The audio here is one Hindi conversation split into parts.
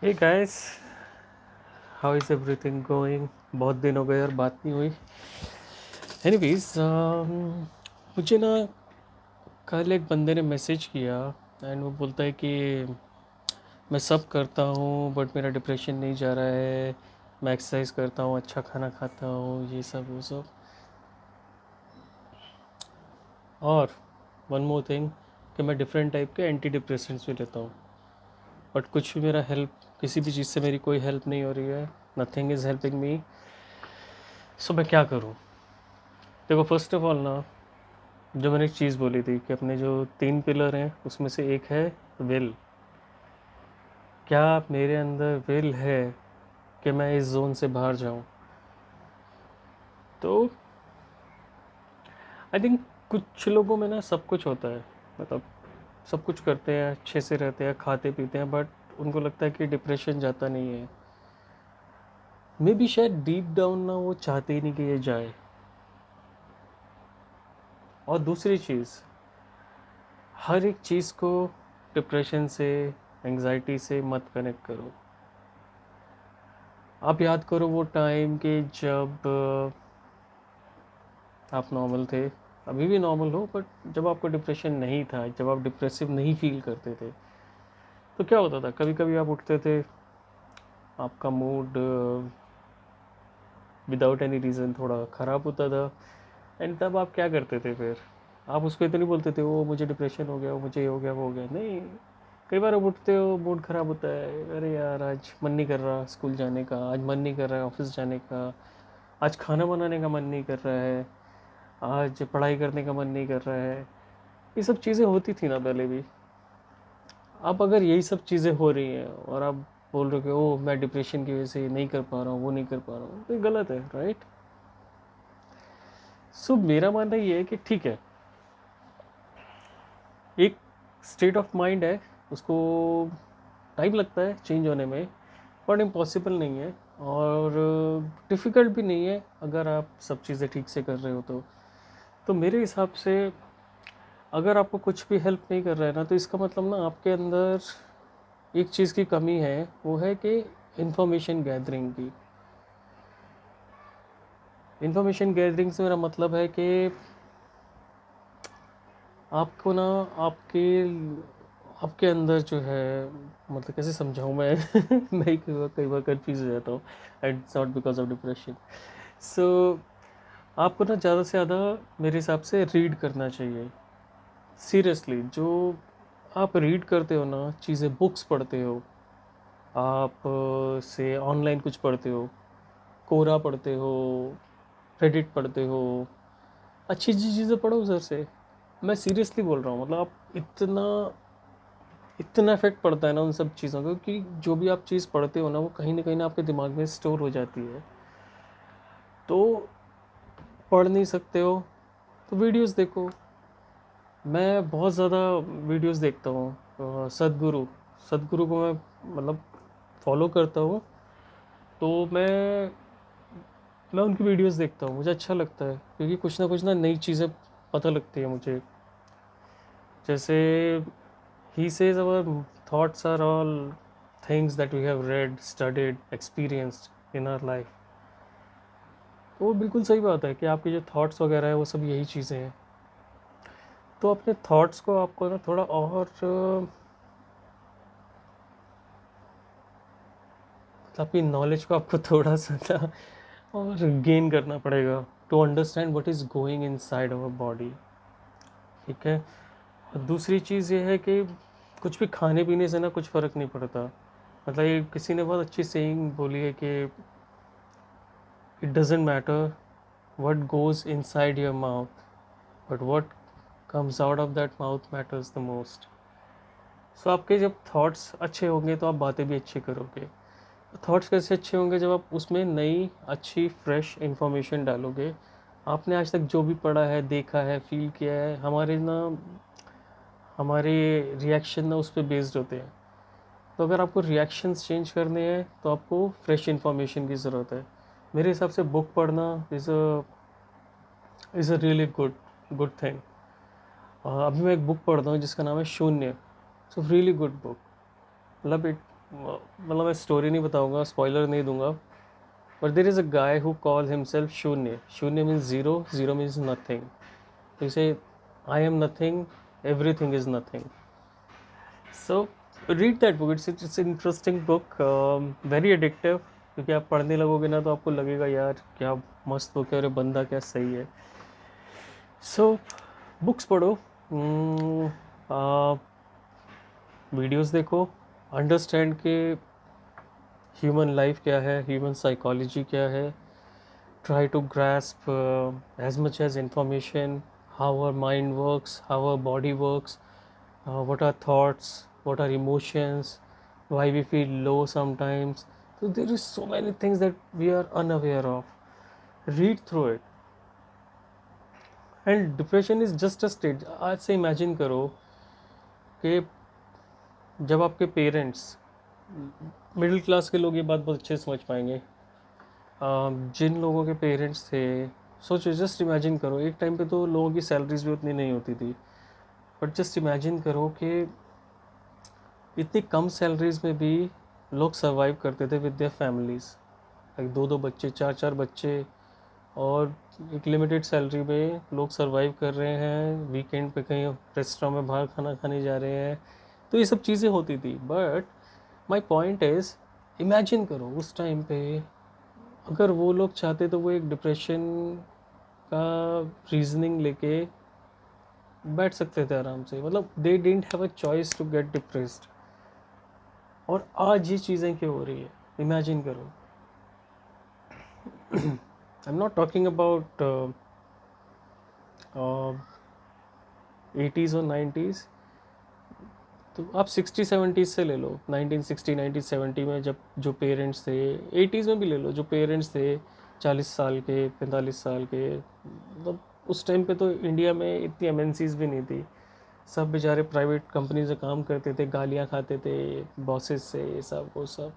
Hey guys, how is everything going? बहुत दिन हो गए और बात नहीं हुई। एनीवेज, मुझे ना कल एक बंदे ने मैसेज किया एंड वो बोलता है कि मैं सब करता हूँ बट मेरा डिप्रेशन नहीं जा रहा है। मैं एक्सरसाइज करता हूँ, अच्छा खाना खाता हूँ, ये सब वो सब। और वन मोर थिंग कि मैं डिफरेंट टाइप के एंटी डिप्रेसेंट्स भी लेता हूँ, बट कुछ भी मेरा हेल्प, किसी भी चीज़ से मेरी कोई हेल्प नहीं हो रही है। Nothing is helping me. So मैं क्या करूँ? देखो, फर्स्ट ऑफ ऑल ना, जो मैंने एक चीज़ बोली थी कि अपने जो 3 पिलर हैं उसमें से एक है विल। क्या मेरे अंदर विल है कि मैं इस जोन से बाहर जाऊं? तो आई थिंक कुछ लोगों में ना सब कुछ होता है, मतलब सब कुछ करते हैं, अच्छे से रहते हैं, खाते पीते हैं, बट उनको लगता है कि डिप्रेशन जाता नहीं है। मे बी शायद डीप डाउन ना वो चाहते ही नहीं कि ये जाए। और दूसरी चीज़, हर एक चीज़ को डिप्रेशन से, एंग्जाइटी से मत कनेक्ट करो। आप याद करो वो टाइम कि जब आप नॉर्मल थे, अभी भी नॉर्मल हो, बट जब आपको डिप्रेशन नहीं था, जब आप डिप्रेसिव नहीं फील करते थे, तो क्या होता था? कभी कभी आप उठते थे, आपका मूड विदाउट एनी रीज़न थोड़ा ख़राब होता था। एंड तब आप क्या करते थे फिर? आप उसको इतने नहीं बोलते थे वो मुझे डिप्रेशन हो गया, वो मुझे ये हो गया, वो हो गया, नहीं। कई बार आप उठते हो, मूड ख़राब होता है, अरे यार आज मन नहीं कर रहा स्कूल जाने का, आज मन नहीं कर रहा है ऑफिस जाने का, आज खाना बनाने का मन नहीं कर रहा है, आज पढ़ाई करने का मन नहीं कर रहा है। ये सब चीज़ें होती थी ना पहले भी। अब अगर यही सब चीज़ें हो रही हैं और आप बोल रहे हो कि ओ मैं डिप्रेशन की वजह से ये नहीं कर पा रहा हूँ, वो नहीं कर पा रहा हूँ, तो ये गलत है, राइट? सो मेरा मानना ये है कि ठीक है, एक स्टेट ऑफ माइंड है, उसको टाइम लगता है चेंज होने में, बट इम्पॉसिबल नहीं है और डिफ़िकल्ट भी नहीं है अगर आप सब चीज़ें ठीक से कर रहे हो तो मेरे हिसाब से अगर आपको कुछ भी हेल्प नहीं कर रहा है ना, तो इसका मतलब ना आपके अंदर एक चीज़ की कमी है, वो है कि इंफॉर्मेशन गैदरिंग की। इंफॉर्मेशन गैदरिंग से मेरा मतलब है कि आपको ना आपके आपके अंदर जो है, मतलब कैसे समझाऊँ मैं मैं ही कई बार कंफ्यूज हो जाता हूँ। And it's not because of depression. So आपको ना ज़्यादा से ज़्यादा मेरे हिसाब से रीड करना चाहिए। सीरियसली, जो आप रीड करते हो ना चीज़ें, बुक्स पढ़ते हो आप, से ऑनलाइन कुछ पढ़ते हो, कोरा पढ़ते हो, रेडिट पढ़ते हो, अच्छी अच्छी चीज़ें पढ़ो उधर से। मैं सीरियसली बोल रहा हूँ, मतलब आप इतना इतना इफेक्ट पड़ता है ना उन सब चीज़ों का कि जो भी आप चीज़ पढ़ते हो ना, वो कहीं ना कहीं ना आपके दिमाग में स्टोर हो जाती है। तो पढ़ नहीं सकते हो तो वीडियोस देखो। मैं बहुत ज़्यादा वीडियोस देखता हूँ। सदगुरु सदगुरु को मैं मतलब फॉलो करता हूँ। तो मैं उनकी वीडियोस देखता हूँ, मुझे अच्छा लगता है क्योंकि कुछ ना नई चीज़ें पता लगती है मुझे। जैसे ही says our thoughts are all things that we have read, studied, experienced in our life. तो वो बिल्कुल सही बात है कि आपके जो थॉट्स वगैरह है वो सब यही चीज़ें हैं। तो अपने थॉट्स को आपको ना थोड़ा और आपकी नॉलेज को आपको थोड़ा सा ना और गेन करना पड़ेगा to understand what is going inside our body. ठीक है। और दूसरी चीज़ ये है कि कुछ भी खाने पीने से ना कुछ फ़र्क नहीं पड़ता। मतलब ये किसी ने बहुत अच्छी सेइंग बोली है कि it doesn't matter what goes inside your mouth, but what comes out of that mouth matters the most. So आपके जब थॉट्स अच्छे होंगे तो आप बातें भी अच्छी करोगे। थॉट्स कैसे अच्छे होंगे? जब आप उसमें नई अच्छी फ्रेश इंफॉर्मेशन डालोगे। आपने आज तक जो भी पढ़ा है, देखा है, फील किया है, हमारे रिएक्शन ना उस पर बेस्ड होते हैं। तो अगर आपको रिएक्शंस चेंज करने हैं तो आपको फ्रेश इंफॉर्मेशन की ज़रूरत है। मेरे हिसाब से बुक पढ़ना is a really good good thing. अभी मैं एक बुक पढ़ता हूँ जिसका नाम है शून्य। It's a really good book, love it. मतलब मैं स्टोरी नहीं बताऊंगा, स्पॉइलर नहीं दूंगा, but there is a guy who call himself शून्य. शून्य means zero, zero means nothing. तो इसे I am nothing, everything is nothing. So read that book, it's interesting book, very addictive. क्योंकि आप पढ़ने लगोगे ना तो आपको लगेगा यार क्या मस्त बुक है और ये बंदा क्या सही है. सो बुक्स पढ़ो, वीडियोस देखो, अंडरस्टैंड के ह्यूमन लाइफ क्या है, ह्यूमन साइकोलॉजी क्या है. Try to grasp as much as information, how our mind works, how our body works, what are thoughts, what are emotions, why we feel low sometimes. So there is so many things that we are unaware of. Read through it. And depression is just a state. आज से इमेजिन करो कि जब आपके पेरेंट्स, मिडिल क्लास के लोग ये बात बहुत अच्छे से समझ पाएंगे, जिन लोगों के पेरेंट्स थे, सोचो, जस्ट इमेजिन करो, एक टाइम पे तो लोगों की सैलरीज भी उतनी नहीं होती थी, बट जस्ट इमेजिन करो कि इतनी कम सैलरीज में भी लोग सरवाइव करते थे विद देयर फैमिलीज़. लाइक दो दो बच्चे, चार चार बच्चे, और एक लिमिटेड सैलरी में लोग सरवाइव कर रहे हैं. वीकेंड पे कहीं रेस्टोरेंट में बाहर खाना खाने जा रहे हैं. तो ये सब चीज़ें होती थी. But my point is, imagine करो उस टाइम पे अगर वो लोग चाहते तो वो एक डिप्रेशन का रीजनिंग लेके बैठ सकते थे आराम से. मतलब they didn't have a choice to get depressed. और आज ये चीज़ें क्यों हो रही है, इमेजिन करो. I am not talking about 80s और 90s. तो आप 60-70s से ले लो, 1960 1970 में जब जो पेरेंट्स थे, 80s में भी ले लो जो पेरेंट्स थे 40 साल के, 45 साल के. मतलब उस टाइम पे तो इंडिया में इतनी एमएनसीज भी नहीं थी. सब बेचारे प्राइवेट कंपनी से काम करते थे, गालियाँ खाते थे बॉसेस से, ये सब वो सब.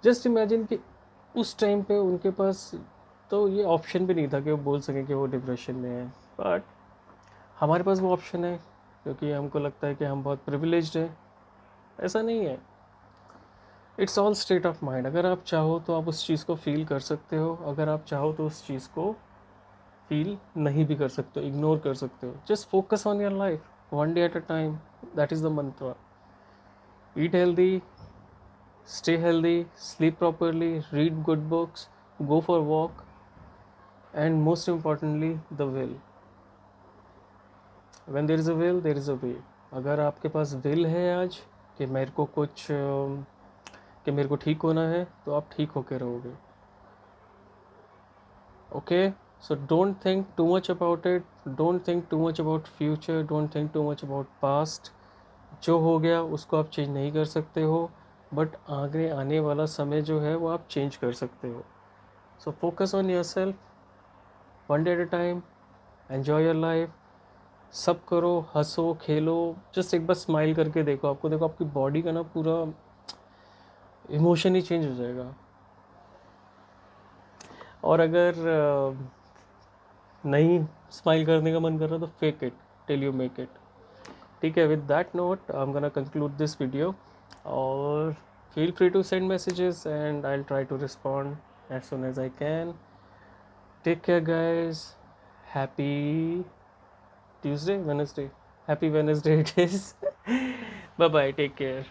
जस्ट इमेजिन कि उस टाइम पे उनके पास तो ये ऑप्शन भी नहीं था कि वो बोल सकें कि वो डिप्रेशन में है. बट हमारे पास वो ऑप्शन है क्योंकि हमको लगता है कि हम बहुत प्रिविलेज्ड हैं. ऐसा नहीं है. It's all state of mind. अगर आप चाहो तो आप उस चीज़ को फील कर सकते हो, अगर आप चाहो तो उस चीज़ को फील नहीं भी कर सकते हो, इग्नोर कर सकते हो. Just focus on your life, one day at a time. That is the mantra. Eat healthy, stay healthy, sleep properly, read good books, go for a walk, and most importantly the will. When there is a will, there is a way. अगर आपके पास will है आज कि मेरे को कुछ कि मेरे को ठीक होना है, तो आप ठीक होके रहोगे. Okay, so don't think too much about it, don't think too much about future, don't think too much about past. जो हो गया उसको आप चेंज नहीं कर सकते हो, बट आगे आने वाला समय जो है वो आप चेंज कर सकते हो. So focus on yourself, one day at a time, enjoy your life. सब करो, हंसो, खेलो, जस्ट एक बार स्माइल करके देखो. आपको देखो आपकी बॉडी का ना पूरा इमोशन ही चेंज हो जाएगा. और अगर नहीं स्माइल करने का मन कर रहा तो fake it till you make it. ठीक है, with that note I am gonna conclude this video. और feel free to send messages and I'll try to respond as soon as I can. Take care guys. Happy Tuesday, Wednesday. Happy Wednesday it is. Bye bye, take care.